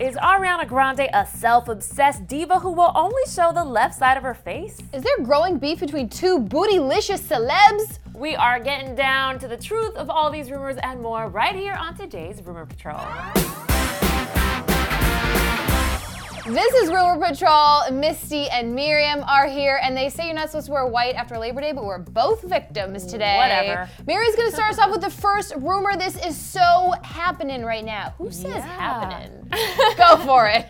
Is Ariana Grande a self-obsessed diva who will only show the left side of her face? Is there growing beef between two bootylicious celebs? We are getting down to the truth of all these rumors and more right here on today's Rumor Patrol. This is Rumor Patrol. Misty and Miriam are here, and they say you're not supposed to wear white after Labor Day, but we're both victims today. Whatever. Miriam's gonna start us off with the first rumor. This is so happening right now. Who says happening? Go for it.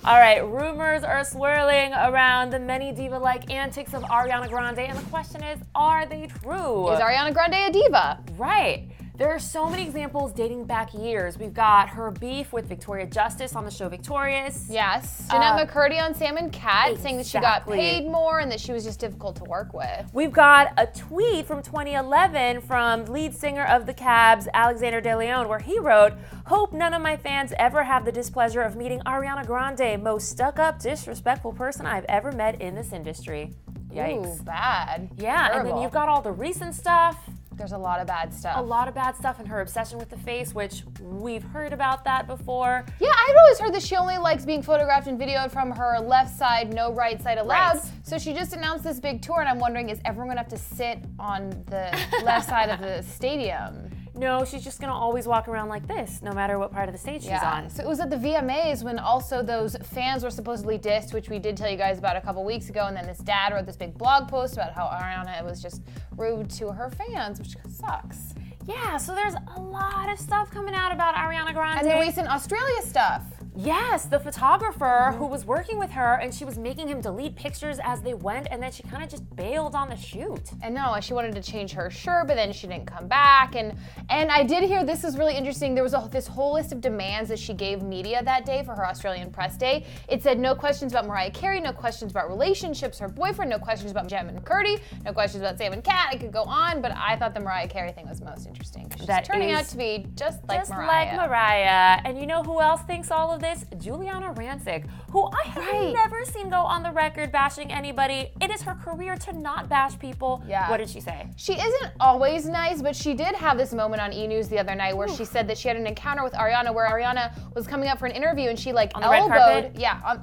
All right, rumors are swirling around the many diva-like antics of Ariana Grande, and the question is, are they true? Is Ariana Grande a diva? Right. There are so many examples dating back years. We've got her beef with Victoria Justice on the show Victorious. Yes. Jeanette McCurdy on Sam and Cat saying that she got paid more and that she was just difficult to work with. We've got a tweet from 2011 from lead singer of the Cabs, Alexander De Leon, where he wrote, "Hope none of my fans ever have the displeasure of meeting Ariana Grande, most stuck-up, disrespectful person I've ever met in this industry." Yikes. Ooh, bad. Yeah, Terrible. and then you've got all the recent stuff. There's a lot of bad stuff. A lot of bad stuff, and her obsession with the face, which we've heard about that before. Yeah, I've always heard that she only likes being photographed and videoed from her left side, no right side allowed. Right. So she just announced this big tour, and I'm wondering, is everyone gonna have to sit on the left side of the stadium? No, she's just gonna always walk around like this, no matter what part of the stage she's on. So it was at the VMAs when also those fans were supposedly dissed, which we did tell you guys about a couple weeks ago, and then this dad wrote this big blog post about how Ariana was just rude to her fans, which sucks. Yeah, so there's a lot of stuff coming out about Ariana Grande. And the recent Australia stuff. Yes, the photographer who was working with her, and she was making him delete pictures as they went, and then she kind of just bailed on the shoot. And no, she wanted to change her shirt, but then she didn't come back. And I did hear, this is really interesting, there was this whole list of demands that she gave media that day for her Australian press day. It said no questions about Mariah Carey, no questions about relationships, her boyfriend, no questions about Jem and Curdy, no questions about Sam and Cat. I could go on, but I thought the Mariah Carey thing was most interesting. She's turning out to be just like Mariah. And you know who else thinks all of this? Juliana Rancic, who I have never seen go on the record bashing anybody. It is her career to not bash people. Yeah. What did she say? She isn't always nice, but she did have this moment on E! News the other night where she said that she had an encounter with Ariana where Ariana was coming up for an interview and she like on the red carpet?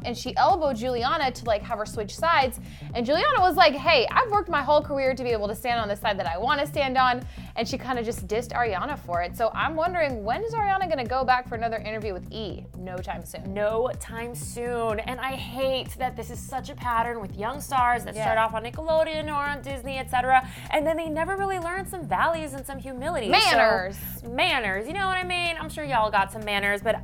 And she elbowed Juliana to like have her switch sides. And Juliana was like, hey, I've worked my whole career to be able to stand on the side that I want to stand on. And she kind of just dissed Ariana for it. So I'm wondering, when is Ariana gonna go back for another interview with E! No time soon. No time soon. And I hate that this is such a pattern with young stars that start off on Nickelodeon or on Disney, etc. And then they never really learn some values and some humility. Manners. So, manners, you know what I mean? I'm sure y'all got some manners, but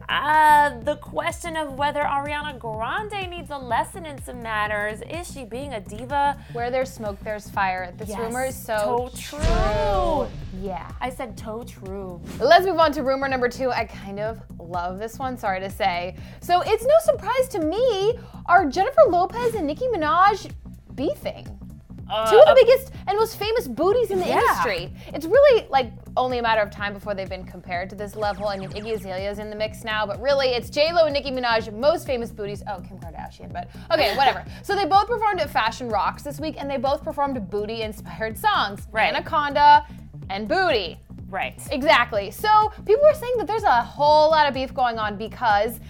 the question of whether Ariana Grande needs a lesson in some manners, is she being a diva? Where there's smoke, there's fire. This rumor is so true. Yeah. I said toe true. Let's move on to rumor number 2. I kind of love this one, sorry to say. So it's no surprise to me, are Jennifer Lopez and Nicki Minaj beefing? Two of the biggest and most famous booties in the industry. It's really like only a matter of time before they've been compared to this level. I mean, Iggy Azalea's in the mix now, but really it's JLO and Nicki Minaj, most famous booties. Oh, Kim Kardashian, but okay, whatever. So they both performed at Fashion Rocks this week, and they both performed booty-inspired songs. Anaconda and Booty. Right. Exactly. So people were saying that there's a whole lot of beef going on because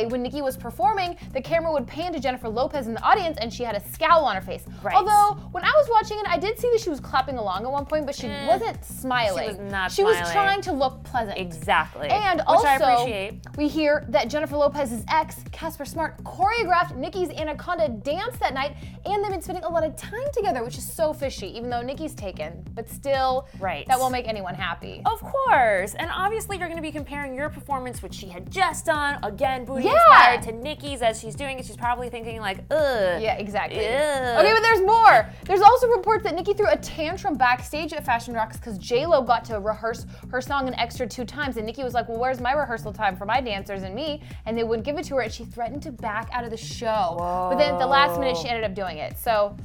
when Nicki was performing, the camera would pan to Jennifer Lopez in the audience and she had a scowl on her face. Right. Although, when I was watching it, I did see that she was clapping along at one point, but she wasn't smiling. She was not She smiling. was trying to look pleasant. Exactly. And which also, I appreciate. we hear that Jennifer Lopez's ex, Casper Smart, choreographed Nicki's Anaconda dance that night, and they've been spending a lot of time together, which is so fishy, even though Nicki's taken. But still, that won't make anyone happy. Of course. And obviously you're going to be comparing your performance, which she had just done, again, booty inspired, to Nicki's as she's doing it. She's probably thinking like, ugh. Yeah, exactly. Ugh. Okay, but there's more. There's also reports that Nicki threw a tantrum backstage at Fashion Rocks because JLO got to rehearse her song an extra 2 times, and Nicki was like, well, where's my rehearsal time for my dancers and me? And they wouldn't give it to her, and she threatened to back out of the show. Whoa. But then at the last minute, she ended up doing it. So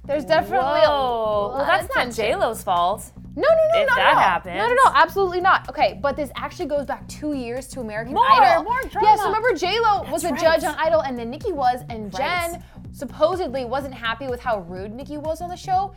there's definitely a lot well, that's of not tension. JLo's fault. No, if not that at all. happens. Not at all, absolutely not. Okay, but this actually goes back 2 years to American More Idol. drama. Yeah, so remember JLo was a right. judge on Idol, and then Nicki was, and Jen supposedly wasn't happy with how rude Nicki was on the show.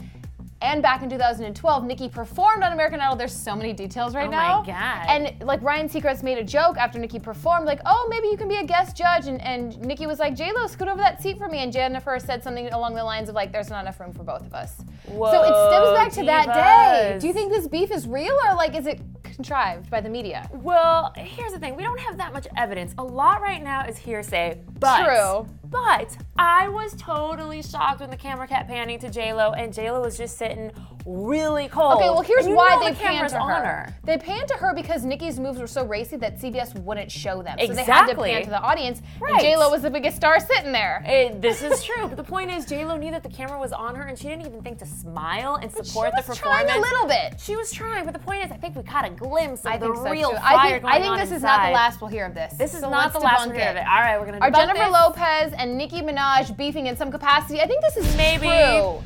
and back in 2012, Nicki performed on American Idol. There's so many details right now. Oh my God. And like Ryan Seacrest made a joke after Nicki performed, like, oh, maybe you can be a guest judge. And Nicki was like, JLO, scoot over that seat for me. And Jennifer said something along the lines of like, there's not enough room for both of us. Whoa, so it stems back to that day. divas. Do you think this beef is real or like is it contrived by the media? Well, here's the thing. We don't have that much evidence. A lot right now is hearsay. But, True. But I was totally shocked when the camera kept panning to JLo, and JLo was just sitting really cold. Okay, well here's And you why know they the panned camera's to on her. They panned to her because Nicki's moves were so racy that CBS wouldn't show them. So Exactly. they had to pan to the audience. Right. And JLo was the biggest star sitting there. This is true, but the point is, JLo knew that the camera was on her, and she didn't even think to smile and support the She was performance. trying a little bit. She was trying, but the point is, I think we caught a glimpse of the think so, real too. fire going I think on this is inside. not the last we'll hear of this. This is So not the let's last debunk we'll hear of it. All right, we're gonna Are debunk Jennifer this. Lopez and Nicki Minaj beefing in some capacity? I think this is Maybe. true.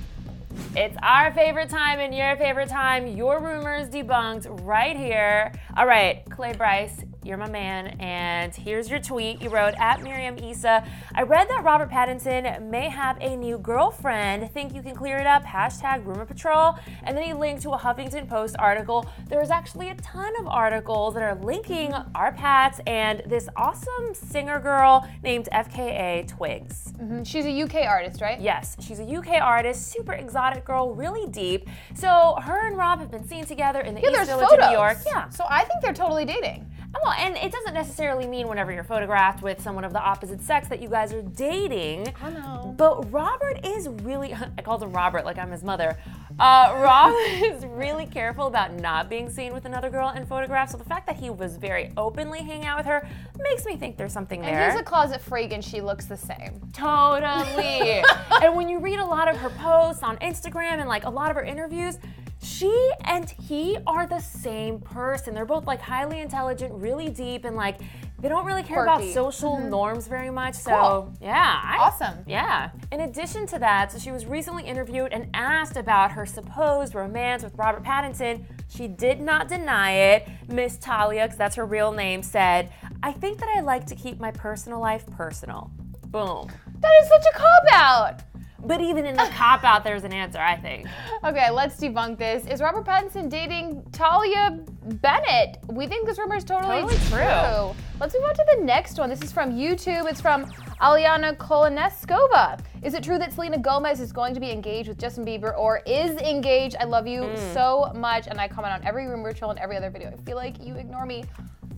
It's our favorite time and your favorite time. Your rumors debunked right here. All right, Clay Bryce, you're my man, and here's your tweet. You wrote, at Miriam Issa, I read that Robert Pattinson may have a new girlfriend. Think you can clear it up? Hashtag Rumor Patrol. And then he linked to a Huffington Post article. There's actually a ton of articles that are linking our Pats and this awesome singer girl named FKA Twigs. She's a UK artist, right? Yes, she's a UK artist, super exotic girl, really deep. So her and Rob have been seen together in the East there's Village photos. of New York. Yeah. So I think they're totally dating. Well, and it doesn't necessarily mean whenever you're photographed with someone of the opposite sex that you guys are dating. I know. But Robert is really, I called him Robert like I'm his mother. Rob is really careful about not being seen with another girl in photographs. So the fact that he was very openly hanging out with her makes me think there's something there. And he's a closet freak and she looks the same. Totally. And when you read a lot of her posts on Instagram and like a lot of her interviews, she and he are the same person. They're both like highly intelligent, really deep, and like they don't really care about Quirky. social norms very much. So Cool. yeah, Awesome. Yeah. In addition to that, so she was recently interviewed and asked about her supposed romance with Robert Pattinson. She did not deny it. Miss Talia, because that's her real name, said, I think that I like to keep my personal life personal. Boom. That is such a cop-out. But even in the cop-out, there's an answer, I think. Okay, let's debunk this. Is Robert Pattinson dating Talia Bennett? We think this rumor is totally true. Let's move on to the next one. This is from YouTube. It's from Aliana Kolaneskova. Is it true that Selena Gomez is going to be engaged with Justin Bieber or is engaged? I love you so much, and I comment on every rumor troll and every other video. I feel like you ignore me.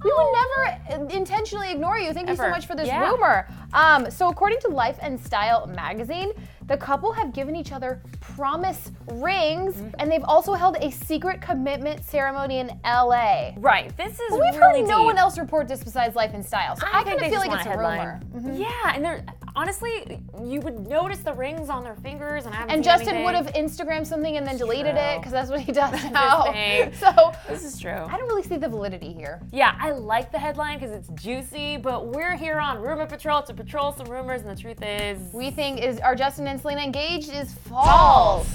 We would never intentionally ignore you. Thank you so much for this rumor. So according to Life and Style magazine, the couple have given each other promise rings, and they've also held a secret commitment ceremony in LA. Right. This is But we've really heard no deep. one else report this besides Life and Style. So I kind of feel like it's a headline. rumor. Yeah, and there, honestly, you would notice the rings on their fingers, and I haven't And seen Justin anything. would have Instagrammed something and then deleted True. it because that's what he does now. thing. So This is true. I don't really see the validity here. Yeah, I like the headline because it's juicy, but we're here on Rumor Patrol to patrol some rumors, and the truth is... We think are Justin and Selena engaged is false.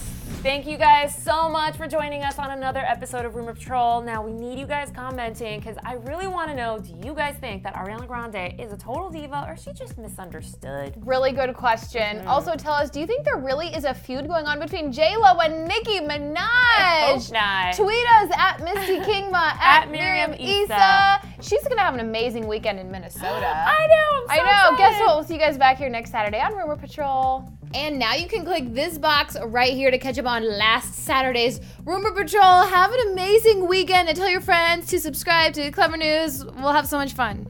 Thank you guys so much for joining us on another episode of Rumor Patrol. Now, we need you guys commenting because I really want to know, do you guys think that Ariana Grande is a total diva or is she just misunderstood? Really good question. Also, tell us, do you think there really is a feud going on between JLo and Nicki Minaj? I hope not. Tweet us at Misty Kingma, at Miriam Issa. She's going to have an amazing weekend in Minnesota. I know, I'm so excited. Guess what? We'll see you guys back here next Saturday on Rumor Patrol. And now you can click this box right here to catch up on last Saturday's Rumor Patrol. Have an amazing weekend and tell your friends to subscribe to Clever News. We'll have so much fun.